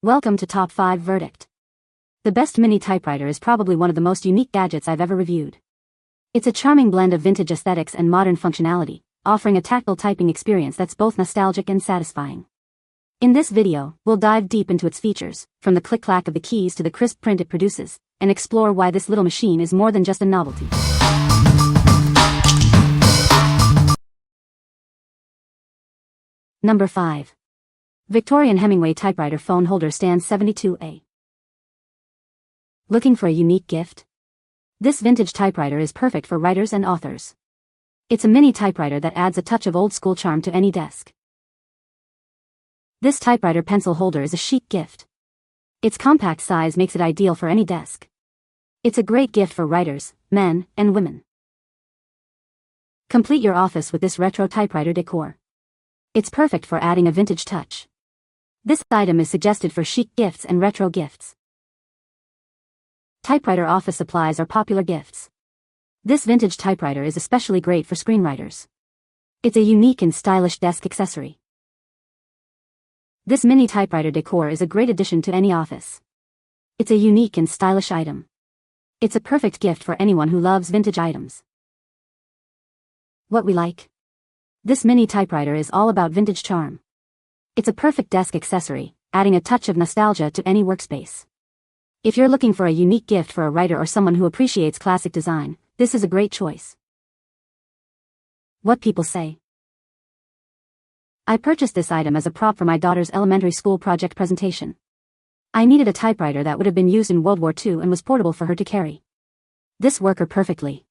Welcome to Top 5 Verdict. The best mini typewriter is probably one of the most unique gadgets I've ever reviewed. It's a charming blend of vintage aesthetics and modern functionality, offering a tactile typing experience that's both nostalgic and satisfying. In this video, we'll dive deep into its features, from the click-clack of the keys to the crisp print it produces, and explore why this little machine is more than just a novelty. Number 5. Victorian Hemingway Typewriter Phone Holder Stand 72A. Looking for a unique gift? This vintage typewriter is perfect for writers and authors. It's a mini typewriter that adds a touch of old-school charm to any desk. This typewriter pencil holder is a chic gift. Its compact size makes it ideal for any desk. It's a great gift for writers, men, and women. Complete your office with this retro typewriter decor. It's perfect for adding a vintage touch. This item is suggested for chic gifts and retro gifts. Typewriter office supplies are popular gifts. This vintage typewriter is especially great for screenwriters. It's a unique and stylish desk accessory. This mini typewriter decor is a great addition to any office. It's a unique and stylish item. It's a perfect gift for anyone who loves vintage items. What we like? This mini typewriter is all about vintage charm. It's a perfect desk accessory, adding a touch of nostalgia to any workspace. If you're looking for a unique gift for a writer or someone who appreciates classic design, this is a great choice. What people say. I purchased this item as a prop for my daughter's elementary school project presentation. I needed a typewriter that would have been used in World War II and was portable for her to carry. This worked her perfectly.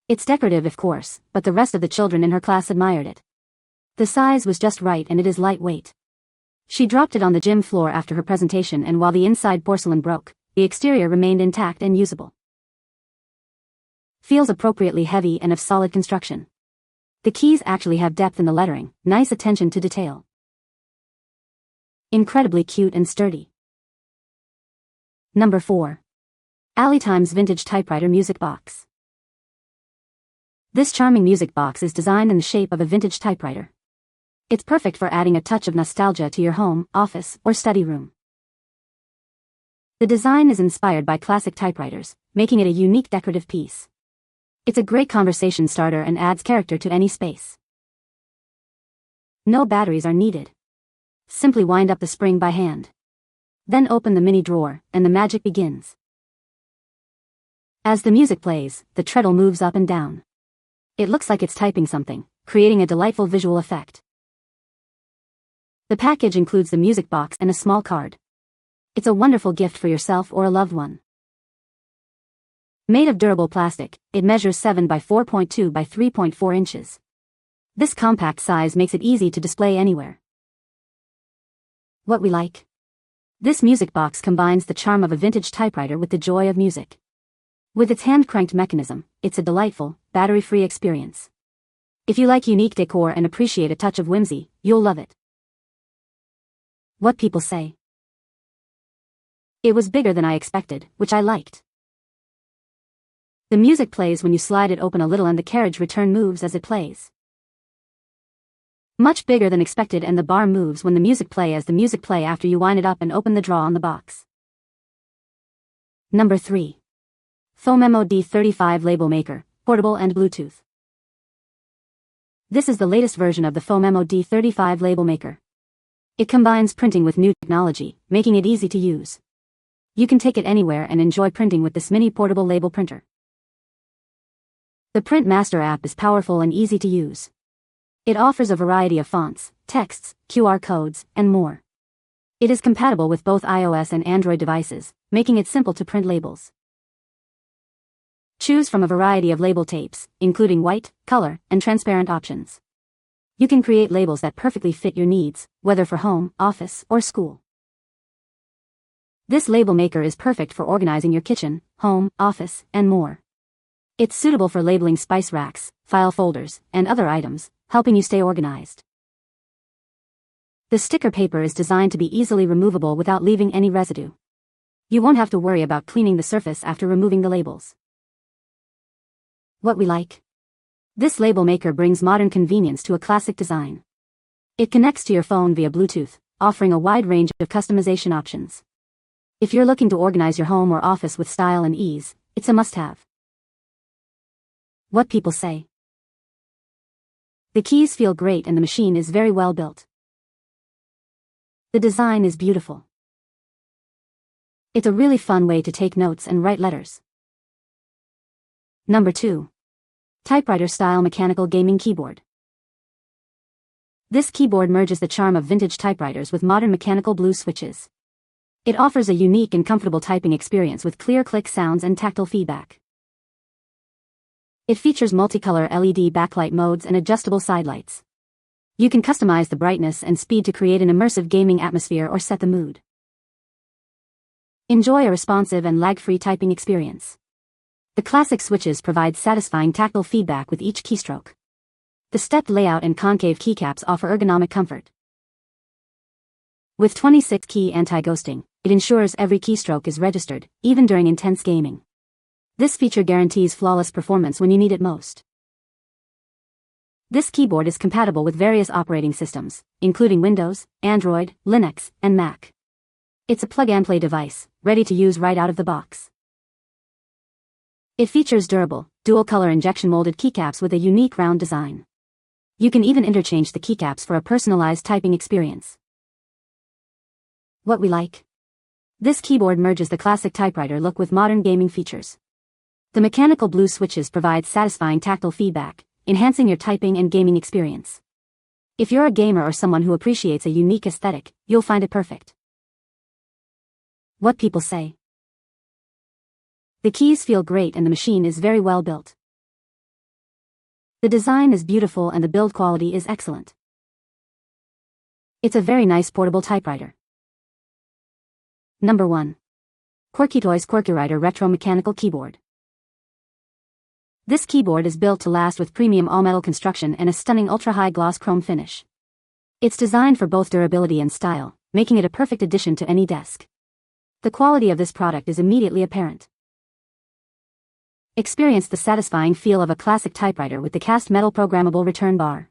It's decorative, of course, but the rest of the children in her class admired it. The size was just right and it is lightweight. She dropped it on the gym floor after her presentation, and while the inside porcelain broke, the exterior remained intact and usable. Feels appropriately heavy and of solid construction. The keys actually have depth in the lettering, nice attention to detail. Incredibly cute and sturdy. Number 4. Alytimes Vintage Typewriter Music Box. This charming music box is designed in the shape of a vintage typewriter. It's perfect for adding a touch of nostalgia to your home, office, or study room. The design is inspired by classic typewriters, making it a unique decorative piece. It's a great conversation starter and adds character to any space. No batteries are needed. Simply wind up the spring by hand. Then open the mini drawer, and the magic begins. As the music plays, the treadle moves up and down. It looks like it's typing something, creating a delightful visual effect. The package includes the music box and a small card. It's a wonderful gift for yourself or a loved one. Made of durable plastic, it measures 7 by 4.2 by 3.4 inches. This compact size makes it easy to display anywhere. What we like? This music box combines the charm of a vintage typewriter with the joy of music. With its hand-cranked mechanism, it's a delightful, battery-free experience. If you like unique decor and appreciate a touch of whimsy, you'll love it. What people say. It was bigger than I expected, which I liked. The music plays when you slide it open a little and the carriage return moves as it plays. Much bigger than expected, and the bar moves when the music play as the music play after you wind it up and open the drawer on the box. Number 3. Phomemo D35 Label Maker, Portable and Bluetooth. This is the latest version of the Phomemo D35 Label Maker. It combines printing with new technology, making it easy to use. You can take it anywhere and enjoy printing with this mini portable label printer. The Print Master app is powerful and easy to use. It offers a variety of fonts, texts, QR codes, and more. It is compatible with both iOS and Android devices, making it simple to print labels. Choose from a variety of label tapes, including white, color, and transparent options. You can create labels that perfectly fit your needs, whether for home, office, or school. This label maker is perfect for organizing your kitchen, home, office, and more. It's suitable for labeling spice racks, file folders, and other items, helping you stay organized. The sticker paper is designed to be easily removable without leaving any residue. You won't have to worry about cleaning the surface after removing the labels. What we like? This label maker brings modern convenience to a classic design. It connects to your phone via Bluetooth, offering a wide range of customization options. If you're looking to organize your home or office with style and ease, it's a must-have. What people say. The keys feel great and the machine is very well built. The design is beautiful. It's a really fun way to take notes and write letters. Number 2. Typewriter-style mechanical gaming keyboard. This keyboard merges the charm of vintage typewriters with modern mechanical blue switches. It offers a unique and comfortable typing experience with clear click sounds and tactile feedback. It features multicolor LED backlight modes and adjustable side lights. You can customize the brightness and speed to create an immersive gaming atmosphere or set the mood. Enjoy a responsive and lag-free typing experience. The classic switches provide satisfying tactile feedback with each keystroke. The stepped layout and concave keycaps offer ergonomic comfort. With 26-key anti-ghosting, it ensures every keystroke is registered, even during intense gaming. This feature guarantees flawless performance when you need it most. This keyboard is compatible with various operating systems, including Windows, Android, Linux, and Mac. It's a plug-and-play device, ready to use right out of the box. It features durable, dual-color injection-molded keycaps with a unique round design. You can even interchange the keycaps for a personalized typing experience. What we like. This keyboard merges the classic typewriter look with modern gaming features. The mechanical blue switches provide satisfying tactile feedback, enhancing your typing and gaming experience. If you're a gamer or someone who appreciates a unique aesthetic, you'll find it perfect. What people say. The keys feel great and the machine is very well built. The design is beautiful and the build quality is excellent. It's a very nice portable typewriter. Number 1. QWERKYTOYS Qwerkywriter Retro Mechanical Keyboard. This keyboard is built to last with premium all-metal construction and a stunning ultra-high gloss chrome finish. It's designed for both durability and style, making it a perfect addition to any desk. The quality of this product is immediately apparent. Experience the satisfying feel of a classic typewriter with the cast metal programmable return bar.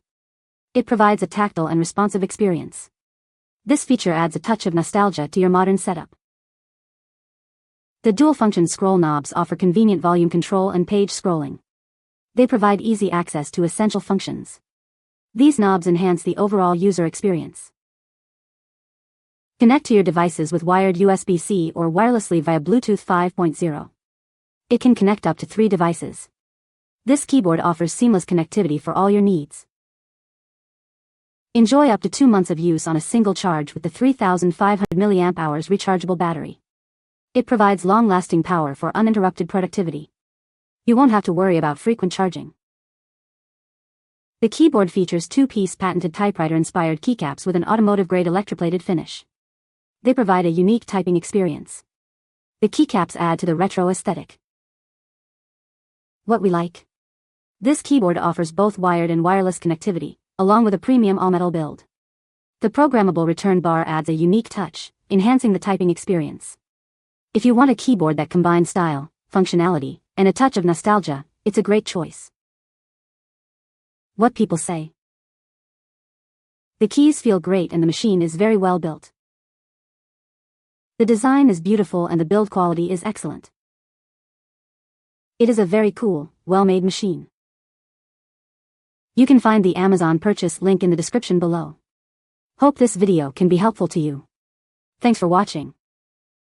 It provides a tactile and responsive experience. This feature adds a touch of nostalgia to your modern setup. The dual-function scroll knobs offer convenient volume control and page scrolling. They provide easy access to essential functions. These knobs enhance the overall user experience. Connect to your devices with wired USB-C or wirelessly via Bluetooth 5.0. It can connect up to 3 devices. This keyboard offers seamless connectivity for all your needs. Enjoy up to 2 months of use on a single charge with the 3500 mAh rechargeable battery. It provides long-lasting power for uninterrupted productivity. You won't have to worry about frequent charging. The keyboard features 2-piece patented typewriter-inspired keycaps with an automotive-grade electroplated finish. They provide a unique typing experience. The keycaps add to the retro aesthetic. What we like. This keyboard offers both wired and wireless connectivity, along with a premium all-metal build. The programmable return bar adds a unique touch, enhancing the typing experience. If you want a keyboard that combines style, functionality, and a touch of nostalgia, it's a great choice. What people say. The keys feel great and the machine is very well built. The design is beautiful and the build quality is excellent. It is a very cool, well-made machine. You can find the Amazon purchase link in the description below. Hope this video can be helpful to you. Thanks for watching.